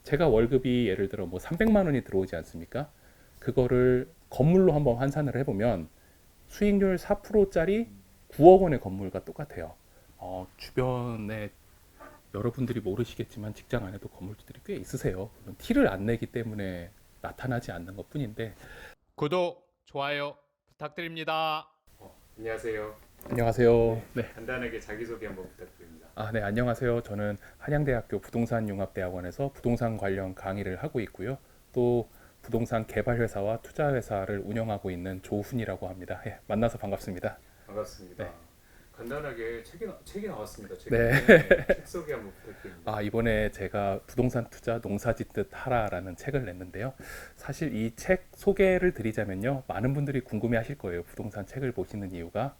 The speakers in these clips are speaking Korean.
제가 월급이 예를 들어 뭐 300만 원이 들어오지 않습니까? 그거를 건물로 한번 환산을 해보면 수익률 4%짜리 9억 원의 건물과 똑같아요. 주변에 여러분들이 모르시겠지만 직장 안에도 건물주들이 꽤 있으세요. 물론 티를 안 내기 때문에 나타나지 않는 것 뿐인데. 구독, 좋아요 부탁드립니다. 안녕하세요. 안녕하세요. 네, 네. 간단하게 자기소개 한번 부탁드립니다. 네, 안녕하세요. 저는 한양대학교 부동산융합대학원에서 부동산 관련 강의를 하고 있고요. 또 부동산 개발회사와 투자회사를 운영하고 있는 조훈이라고 합니다. 예, 만나서 반갑습니다. 반갑습니다. 네. 간단하게 책이 나왔습니다. 네. 책 소개 한번 부탁드립니다. 이번에 제가 부동산 투자 농사짓듯 하라라는 책을 냈는데요. 사실 이 책 소개를 드리자면요. 많은 분들이 궁금해 하실 거예요. 부동산 책을 보시는 이유가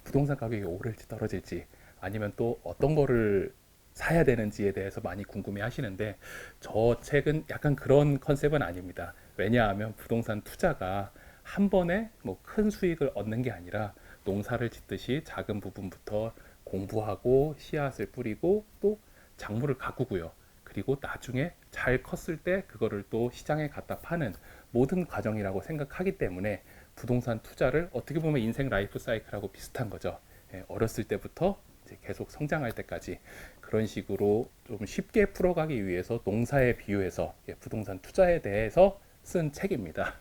부동산 가격이 오를지 떨어질지 아니면 또 어떤 거를 사야 되는지에 대해서 많이 궁금해 하시는데 저 책은 약간 그런 컨셉은 아닙니다. 왜냐하면 부동산 투자가 한 번에 뭐 큰 수익을 얻는 게 아니라 농사를 짓듯이 작은 부분부터 공부하고 씨앗을 뿌리고 또 작물을 가꾸고요. 그리고 나중에 잘 컸을 때 그거를 또 시장에 갖다 파는 모든 과정이라고 생각하기 때문에 부동산 투자를 어떻게 보면 인생 라이프 사이클하고 비슷한 거죠. 어렸을 때부터 이제 계속 성장할 때까지 그런 식으로 좀 쉽게 풀어가기 위해서 농사에 비유해서 부동산 투자에 대해서 쓴 책입니다.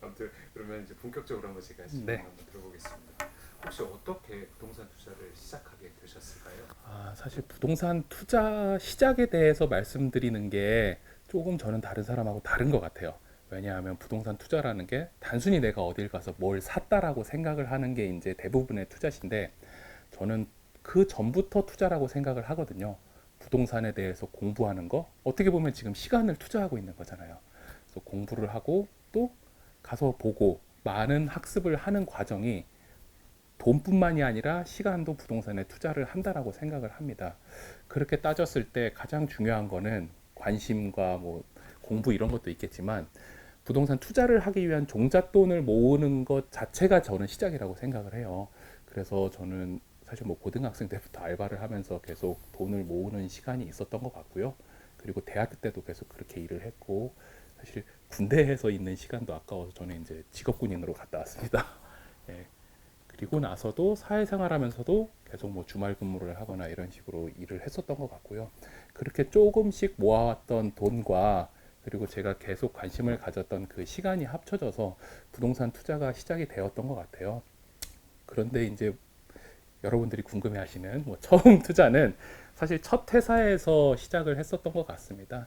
아무튼 그러면 이제 본격적으로 한번 제가 질문 네. 한번 들어보겠습니다. 혹시 어떻게 부동산 투자를 시작하게 되셨을까요? 사실 부동산 투자 시작에 대해서 말씀드리는 게 조금 저는 다른 사람하고 다른 것 같아요. 왜냐하면 부동산 투자라는 게 단순히 내가 어딜 가서 뭘 샀다라고 생각을 하는 게 이제 대부분의 투자신데 저는 그 전부터 투자라고 생각을 하거든요. 부동산에 대해서 공부하는 거 어떻게 보면 지금 시간을 투자하고 있는 거잖아요. 그래서 공부를 하고 또 가서 보고 많은 학습을 하는 과정이 돈뿐만이 아니라 시간도 부동산에 투자를 한다라고 생각을 합니다. 그렇게 따졌을 때 가장 중요한 거는 관심과 뭐 공부 이런 것도 있겠지만 부동산 투자를 하기 위한 종잣돈을 모으는 것 자체가 저는 시작이라고 생각을 해요. 그래서 저는 사실 뭐 고등학생 때부터 알바를 하면서 계속 돈을 모으는 시간이 있었던 것 같고요. 그리고 대학교 때도 계속 그렇게 일을 했고 사실 군대에서 있는 시간도 아까워서 저는 이제 직업군인으로 갔다 왔습니다. 예, 그리고 나서도 사회생활하면서도 계속 뭐 주말 근무를 하거나 이런 식으로 일을 했었던 것 같고요. 그렇게 조금씩 모아왔던 돈과 그리고 제가 계속 관심을 가졌던 그 시간이 합쳐져서 부동산 투자가 시작이 되었던 것 같아요. 그런데 이제 여러분들이 궁금해하시는 뭐 처음 투자는 사실 첫 회사에서 시작을 했었던 것 같습니다.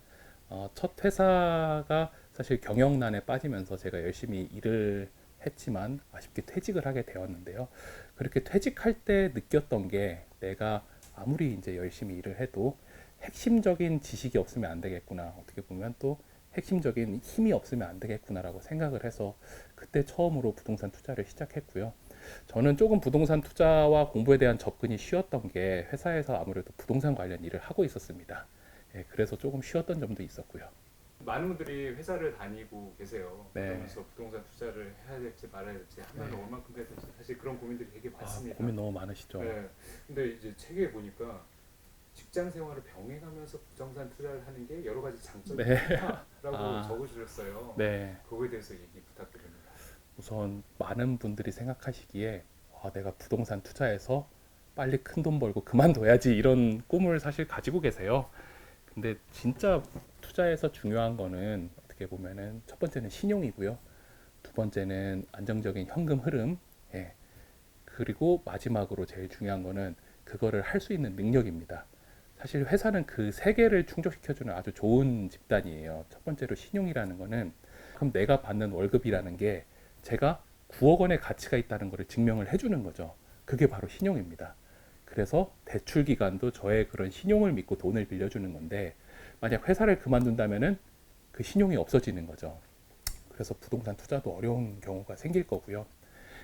첫 회사가 사실 경영난에 빠지면서 제가 열심히 일을 했지만 아쉽게 퇴직을 하게 되었는데요. 그렇게 퇴직할 때 느꼈던 게 내가 아무리 이제 열심히 일을 해도 핵심적인 지식이 없으면 안 되겠구나. 어떻게 보면 또 핵심적인 힘이 없으면 안 되겠구나라고 생각을 해서 그때 처음으로 부동산 투자를 시작했고요. 저는 조금 부동산 투자와 공부에 대한 접근이 쉬웠던 게 회사에서 아무래도 부동산 관련 일을 하고 있었습니다. 그래서 조금 쉬웠던 점도 있었고요. 많은 분들이 회사를 다니고 계세요. 네. 그러면서 부동산 투자를 해야 될지 말아야 될지 하면 네. 얼만큼 해야 될지 사실 그런 고민들이 되게 많습니다. 고민 너무 많으시죠? 네. 근데 이제 책에 보니까 직장 생활을 병행하면서 부동산 투자를 하는 게 여러 가지 장점이 네. 있다라고 적어주셨어요. 네. 그거에 대해서 얘기 부탁드립니다. 우선 많은 분들이 생각하시기에 내가 부동산 투자해서 빨리 큰 돈 벌고 그만둬야지 이런 꿈을 사실 가지고 계세요. 근데 진짜 투자에서 중요한 거는 어떻게 보면은 첫 번째는 신용이고요. 두 번째는 안정적인 현금 흐름. 예. 그리고 마지막으로 제일 중요한 거는 그거를 할 수 있는 능력입니다. 사실 회사는 그 세 개를 충족시켜주는 아주 좋은 집단이에요. 첫 번째로 신용이라는 거는 그럼 내가 받는 월급이라는 게 제가 9억 원의 가치가 있다는 것을 증명을 해주는 거죠. 그게 바로 신용입니다. 그래서 대출 기간도 저의 그런 신용을 믿고 돈을 빌려주는 건데 만약 회사를 그만둔다면은 그 신용이 없어지는 거죠. 그래서 부동산 투자도 어려운 경우가 생길 거고요.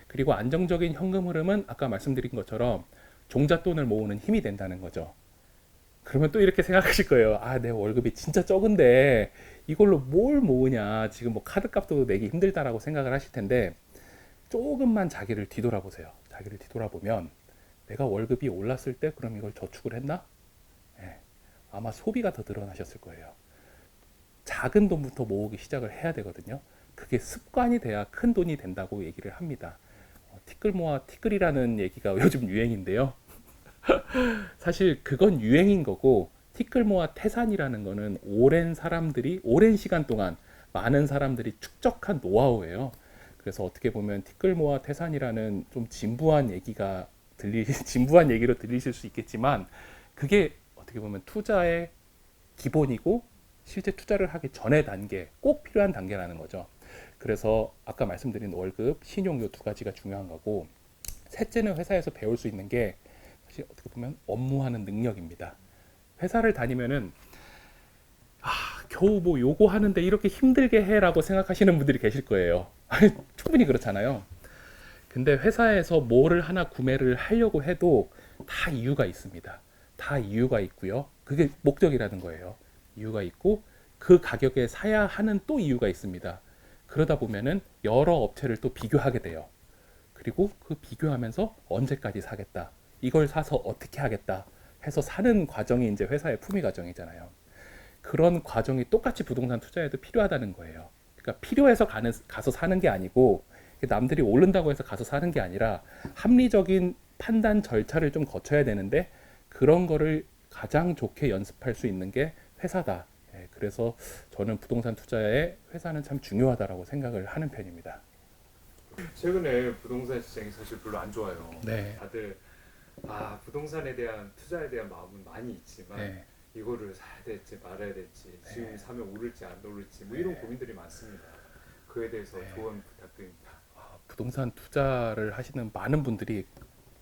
그리고 안정적인 현금 흐름은 아까 말씀드린 것처럼 종잣돈을 모으는 힘이 된다는 거죠. 그러면 또 이렇게 생각하실 거예요. 내 월급이 진짜 적은데 이걸로 뭘 모으냐. 지금 뭐 카드값도 내기 힘들다라고 생각을 하실 텐데 조금만 자기를 뒤돌아보세요. 자기를 뒤돌아보면 내가 월급이 올랐을 때 그럼 이걸 저축을 했나? 예, 아마 소비가 더 늘어나셨을 거예요. 작은 돈부터 모으기 시작을 해야 되거든요. 그게 습관이 돼야 큰 돈이 된다고 얘기를 합니다. 티끌 모아 티끌이라는 얘기가 요즘 유행인데요. 사실 그건 유행인 거고, 티끌 모아 태산이라는 거는 오랜 시간 동안 많은 사람들이 축적한 노하우예요. 그래서 어떻게 보면 티끌 모아 태산이라는 좀 진부한 얘기로 들리실 수 있겠지만, 그게 어떻게 보면 투자의 기본이고 실제 투자를 하기 전의 단계, 꼭 필요한 단계라는 거죠. 그래서 아까 말씀드린 월급, 신용 요 두 가지가 중요한 거고, 셋째는 회사에서 배울 수 있는 게 사실 어떻게 보면 업무하는 능력입니다. 회사를 다니면은 겨우 뭐 요거 하는데 이렇게 힘들게 해라고 생각하시는 분들이 계실 거예요. 충분히 그렇잖아요. 근데 회사에서 뭐를 하나 구매를 하려고 해도 다 이유가 있습니다. 다 이유가 있고요. 그게 목적이라는 거예요. 이유가 있고 그 가격에 사야 하는 또 이유가 있습니다. 그러다 보면은 여러 업체를 또 비교하게 돼요. 그리고 그 비교하면서 언제까지 사겠다, 이걸 사서 어떻게 하겠다 해서 사는 과정이 이제 회사의 품위 과정이잖아요. 그런 과정이 똑같이 부동산 투자에도 필요하다는 거예요. 그러니까 필요해서 가서 사는 게 아니고, 남들이 오른다고 해서 가서 사는 게 아니라 합리적인 판단 절차를 좀 거쳐야 되는데, 그런 거를 가장 좋게 연습할 수 있는 게 회사다. 그래서 저는 부동산 투자에 회사는 참 중요하다라고 생각을 하는 편입니다. 최근에 부동산 시장이 사실 별로 안 좋아요. 네. 다들 부동산에 대한 투자에 대한 마음은 많이 있지만 네. 이거를 사야 될지 말아야 될지, 지금 사면 오를지 안 오를지 뭐 네. 이런 고민들이 많습니다. 그에 대해서 네. 조언 부탁드립니다. 부동산 투자를 하시는 많은 분들이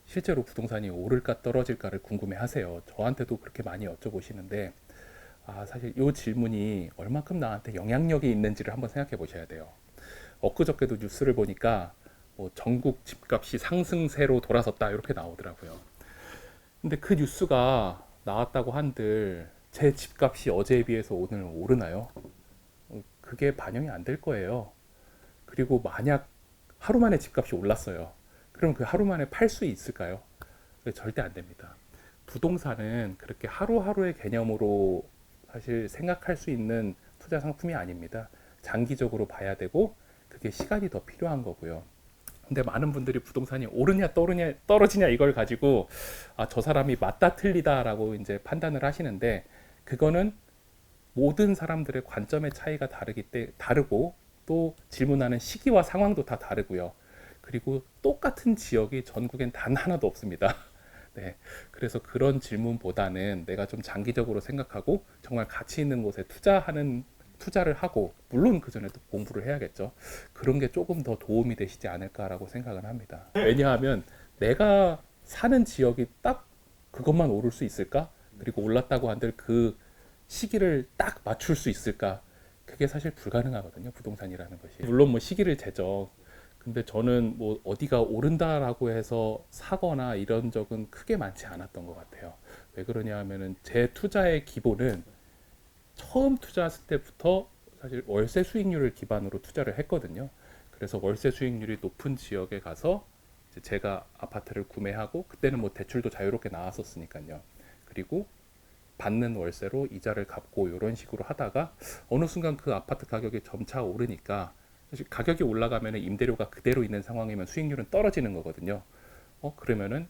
실제로 부동산이 오를까 떨어질까를 궁금해 하세요. 저한테도 그렇게 많이 여쭤보시는데, 사실 이 질문이 얼마큼 나한테 영향력이 있는지를 한번 생각해 보셔야 돼요. 엊그저께도 뉴스를 보니까 뭐 전국 집값이 상승세로 돌아섰다 이렇게 나오더라고요. 근데 그 뉴스가 나왔다고 한들 제 집값이 어제에 비해서 오늘 오르나요? 그게 반영이 안 될 거예요. 그리고 만약 하루 만에 집값이 올랐어요. 그럼 그 하루 만에 팔 수 있을까요? 절대 안 됩니다. 부동산은 그렇게 하루하루의 개념으로 사실 생각할 수 있는 투자 상품이 아닙니다. 장기적으로 봐야 되고 그게 시간이 더 필요한 거고요. 근데 많은 분들이 부동산이 오르냐 떨어지냐 이걸 가지고 저 사람이 맞다 틀리다라고 이제 판단을 하시는데, 그거는 모든 사람들의 관점의 차이가 다르고 또 질문하는 시기와 상황도 다 다르고요. 그리고 똑같은 지역이 전국엔 단 하나도 없습니다. 네, 그래서 그런 질문보다는 내가 좀 장기적으로 생각하고 정말 가치 있는 곳에 투자를 하고, 물론 그 전에도 공부를 해야겠죠. 그런 게 조금 더 도움이 되시지 않을까라고 생각을 합니다. 왜냐하면 내가 사는 지역이 딱 그것만 오를 수 있을까? 그리고 올랐다고 한들 그 시기를 딱 맞출 수 있을까? 그게 사실 불가능하거든요, 부동산이라는 것이. 물론 뭐 시기를 재죠. 근데 저는 뭐 어디가 오른다라고 해서 사거나 이런 적은 크게 많지 않았던 것 같아요. 왜 그러냐 하면은 제 투자의 기본은 처음 투자했을 때부터 사실 월세 수익률을 기반으로 투자를 했거든요. 그래서 월세 수익률이 높은 지역에 가서 이제 제가 아파트를 구매하고, 그때는 뭐 대출도 자유롭게 나왔었으니까요. 그리고 받는 월세로 이자를 갚고 이런 식으로 하다가 어느 순간 그 아파트 가격이 점차 오르니까, 사실 가격이 올라가면 임대료가 그대로 있는 상황이면 수익률은 떨어지는 거거든요. 그러면은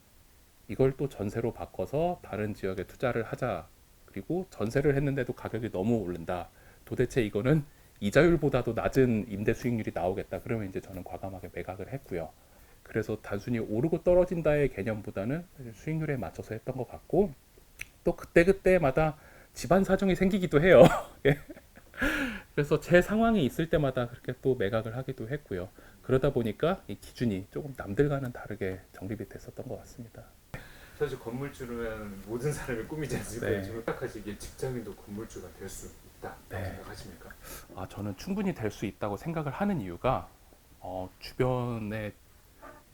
이걸 또 전세로 바꿔서 다른 지역에 투자를 하자. 그리고 전세를 했는데도 가격이 너무 오른다. 도대체 이거는 이자율보다도 낮은 임대 수익률이 나오겠다. 그러면 이제 저는 과감하게 매각을 했고요. 그래서 단순히 오르고 떨어진다의 개념보다는 수익률에 맞춰서 했던 것 같고, 또 그때그때마다 집안 사정이 생기기도 해요. 예. 그래서 제 상황이 있을 때마다 그렇게 또 매각을 하기도 했고요. 그러다 보니까 이 기준이 조금 남들과는 다르게 정립이 됐었던 것 같습니다. 사실 건물주는 모든 사람의 꿈이지 않습니까? 네. 지금 생각하시기에 직장인도 건물주가 될 수 있다 네. 생각하십니까? 저는 충분히 될 수 있다고 생각을 하는 이유가, 주변에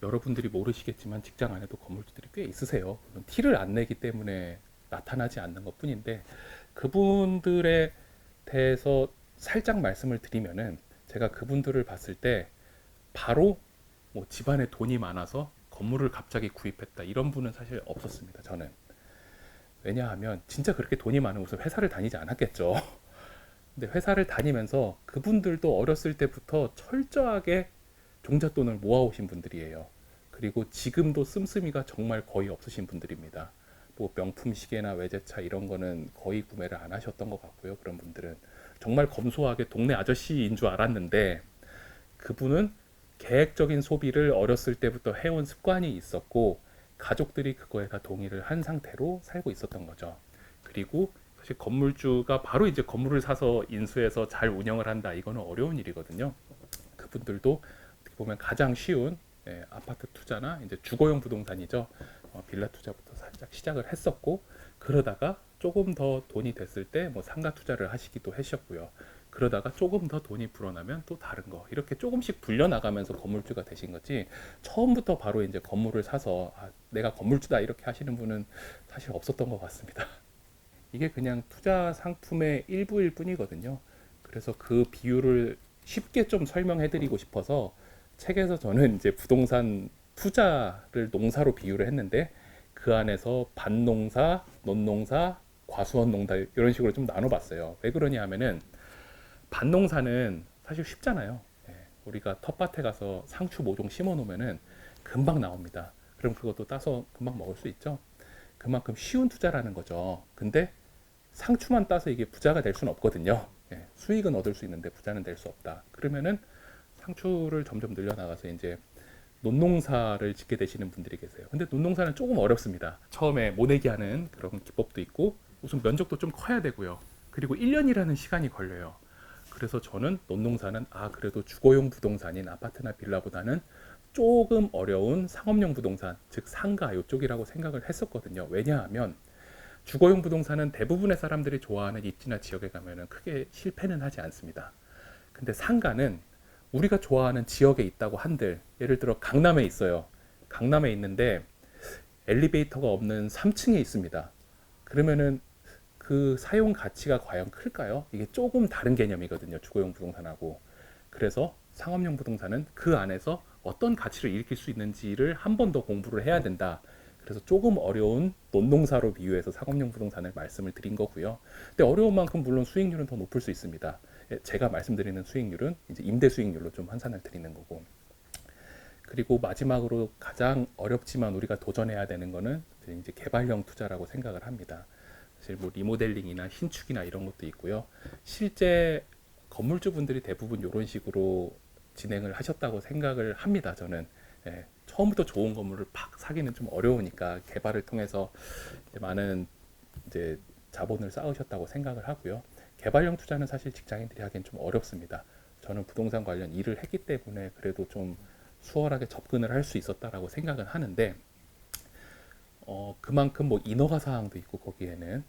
여러분들이 모르시겠지만 직장 안에도 건물주들이 꽤 있으세요. 물론 티를 안 내기 때문에 나타나지 않는 것 뿐인데, 그분들에 대해서 살짝 말씀을 드리면은, 제가 그분들을 봤을 때 바로 뭐 집안에 돈이 많아서 건물을 갑자기 구입했다 이런 분은 사실 없었습니다. 저는. 왜냐하면 진짜 그렇게 돈이 많은 곳에 회사를 다니지 않았겠죠. 근데 회사를 다니면서 그분들도 어렸을 때부터 철저하게 종잣돈을 모아오신 분들이에요. 그리고 지금도 씀씀이가 정말 거의 없으신 분들입니다. 뭐 명품 시계나 외제차 이런 거는 거의 구매를 안 하셨던 것 같고요. 그런 분들은 정말 검소하게 동네 아저씨인 줄 알았는데 그분은 계획적인 소비를 어렸을 때부터 해온 습관이 있었고 가족들이 그거에 다 동의를 한 상태로 살고 있었던 거죠. 그리고 사실 건물주가 바로 이제 건물을 사서 인수해서 잘 운영을 한다 이거는 어려운 일이거든요. 그분들도 어떻게 보면 가장 쉬운 아파트 투자나 이제 주거용 부동산이죠. 빌라 투자부터 살짝 시작을 했었고 그러다가 조금 더 돈이 됐을 때 뭐 상가 투자를 하시기도 하셨고요. 그러다가 조금 더 돈이 불어나면 또 다른 거 이렇게 조금씩 불려나가면서 건물주가 되신 거지 처음부터 바로 이제 건물을 사서 내가 건물주다 이렇게 하시는 분은 사실 없었던 것 같습니다. 이게 그냥 투자 상품의 일부일 뿐이거든요. 그래서 그 비율을 쉽게 좀 설명해 드리고 싶어서 책에서 저는 이제 부동산 투자를 농사로 비유를 했는데 그 안에서 밭농사, 논농사, 과수원 농사 이런 식으로 좀 나눠봤어요. 왜 그러냐 하면은 밭농사는 사실 쉽잖아요. 우리가 텃밭에 가서 상추 모종 심어 놓으면은 금방 나옵니다. 그럼 그것도 따서 금방 먹을 수 있죠. 그만큼 쉬운 투자라는 거죠. 근데 상추만 따서 이게 부자가 될 수는 없거든요. 수익은 얻을 수 있는데 부자는 될 수 없다. 그러면은 상추를 점점 늘려나가서 이제 논농사를 짓게 되시는 분들이 계세요. 근데 논농사는 조금 어렵습니다. 처음에 모내기 하는 그런 기법도 있고 우선 면적도 좀 커야 되고요. 그리고 1년이라는 시간이 걸려요. 그래서 저는 논농사는 그래도 주거용 부동산인 아파트나 빌라보다는 조금 어려운 상업용 부동산, 즉 상가 이쪽이라고 생각을 했었거든요. 왜냐하면 주거용 부동산은 대부분의 사람들이 좋아하는 입지나 지역에 가면은 크게 실패는 하지 않습니다. 근데 상가는 우리가 좋아하는 지역에 있다고 한들 예를 들어 강남에 있어요. 강남에 있는데 엘리베이터가 없는 3층에 있습니다. 그러면은 그 사용 가치가 과연 클까요? 이게 조금 다른 개념이거든요. 주거용 부동산하고. 그래서 상업용 부동산은 그 안에서 어떤 가치를 일으킬 수 있는지를 한 번 더 공부를 해야 된다. 그래서 조금 어려운 논농사로 비유해서 상업용 부동산을 말씀을 드린 거고요. 근데 어려운 만큼 물론 수익률은 더 높을 수 있습니다. 제가 말씀드리는 수익률은 이제 임대 수익률로 좀 환산을 드리는 거고. 그리고 마지막으로 가장 어렵지만 우리가 도전해야 되는 거는 이제 개발형 투자라고 생각을 합니다. 사실 뭐 리모델링이나 신축이나 이런 것도 있고요. 실제 건물주분들이 대부분 이런 식으로 진행을 하셨다고 생각을 합니다. 저는 처음부터 좋은 건물을 팍 사기는 좀 어려우니까 개발을 통해서 이제 많은 이제 자본을 쌓으셨다고 생각을 하고요. 개발형 투자는 사실 직장인들이 하기엔 좀 어렵습니다. 저는 부동산 관련 일을 했기 때문에 그래도 좀 수월하게 접근을 할 수 있었다라고 생각은 하는데 그만큼 뭐 인허가 사항도 있고 거기에는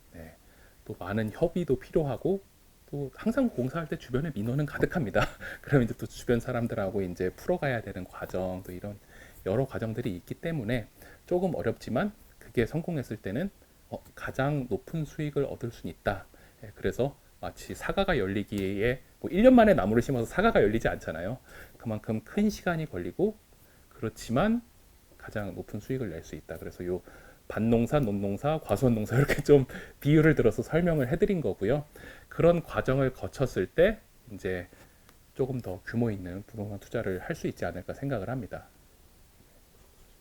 또 많은 협의도 필요하고 또 항상 공사할 때 주변에 민원은 가득합니다. 그럼 이제 또 주변 사람들하고 이제 풀어가야 되는 과정 또 이런 여러 과정들이 있기 때문에 조금 어렵지만 그게 성공했을 때는 가장 높은 수익을 얻을 수 있다. 그래서 마치 사과가 열리기에 뭐 1년 만에 나무를 심어서 사과가 열리지 않잖아요. 그만큼 큰 시간이 걸리고 그렇지만 가장 높은 수익을 낼 수 있다. 그래서 요 밭농사, 논농사, 과수원농사 이렇게 좀 비유를 들어서 설명을 해드린 거고요. 그런 과정을 거쳤을 때 이제 조금 더 규모 있는 부동산 투자를 할 수 있지 않을까 생각을 합니다.